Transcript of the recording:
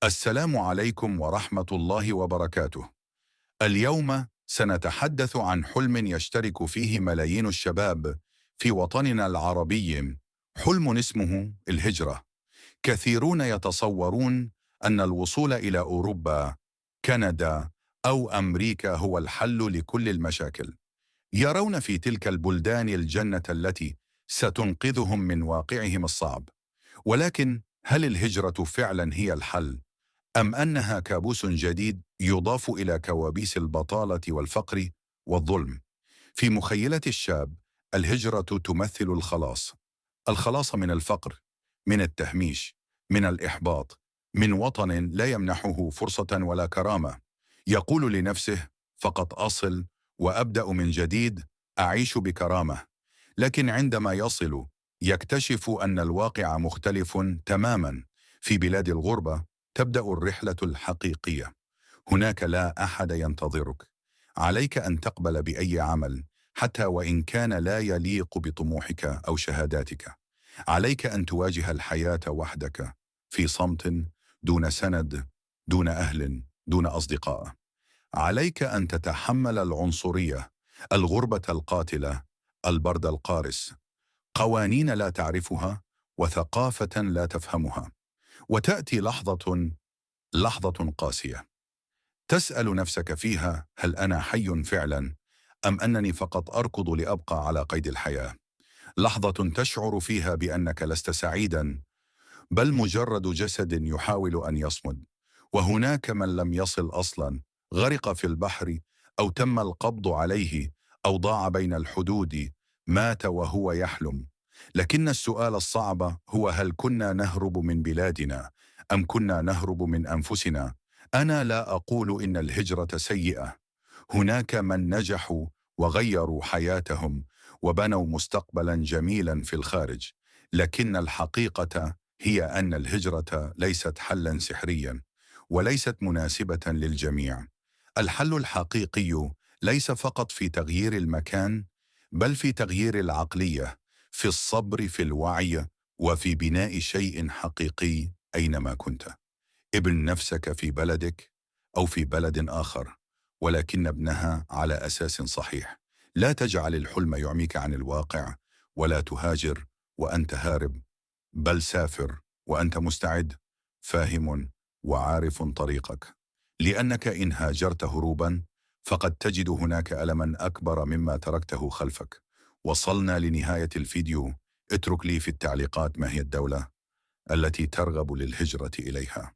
السلام عليكم ورحمة الله وبركاته. اليوم سنتحدث عن حلم يشترك فيه ملايين الشباب في وطننا العربي، حلم اسمه الهجرة. كثيرون يتصورون أن الوصول إلى أوروبا، كندا أو أمريكا هو الحل لكل المشاكل. يرون في تلك البلدان الجنة التي ستنقذهم من واقعهم الصعب. ولكن هل الهجرة فعلا هي الحل؟ أم أنها كابوس جديد يضاف إلى كوابيس البطالة والفقر والظلم؟ في مخيلة الشاب، الهجرة تمثل الخلاص. الخلاص من الفقر، من التهميش، من الإحباط، من وطن لا يمنحه فرصة ولا كرامة. يقول لنفسه: فقط أصل وأبدأ من جديد، أعيش بكرامة. لكن عندما يصل، يكتشف أن الواقع مختلف تماما. في بلاد الغربة تبدأ الرحلة الحقيقية. هناك لا أحد ينتظرك. عليك أن تقبل بأي عمل، حتى وإن كان لا يليق بطموحك أو شهاداتك. عليك أن تواجه الحياة وحدك، في صمت، دون سند، دون أهل، دون أصدقاء. عليك أن تتحمل العنصرية، الغربة القاتلة، البرد القارس، قوانين لا تعرفها وثقافة لا تفهمها. وتأتي لحظة قاسية، تسأل نفسك فيها: هل أنا حي فعلا، أم أنني فقط أركض لأبقى على قيد الحياة؟ لحظة تشعر فيها بأنك لست سعيدا، بل مجرد جسد يحاول أن يصمد. وهناك من لم يصل أصلا، غرق في البحر، أو تم القبض عليه، أو ضاع بين الحدود، مات وهو يحلم. لكن السؤال الصعب هو: هل كنا نهرب من بلادنا، أم كنا نهرب من أنفسنا؟ أنا لا أقول إن الهجرة سيئة. هناك من نجحوا وغيروا حياتهم وبنوا مستقبلا جميلا في الخارج. لكن الحقيقة هي أن الهجرة ليست حلا سحريا، وليست مناسبة للجميع. الحل الحقيقي ليس فقط في تغيير المكان، بل في تغيير العقلية، في الصبر، في الوعي، وفي بناء شيء حقيقي أينما كنت. ابن نفسك في بلدك أو في بلد آخر، ولكن ابنها على أساس صحيح. لا تجعل الحلم يعميك عن الواقع، ولا تهاجر وأنت هارب، بل سافر وأنت مستعد، فاهم وعارف طريقك. لأنك إن هاجرت هروبا، فقد تجد هناك ألما أكبر مما تركته خلفك. وصلنا لنهاية الفيديو. اترك لي في التعليقات ما هي الدولة التي ترغب للهجرة إليها.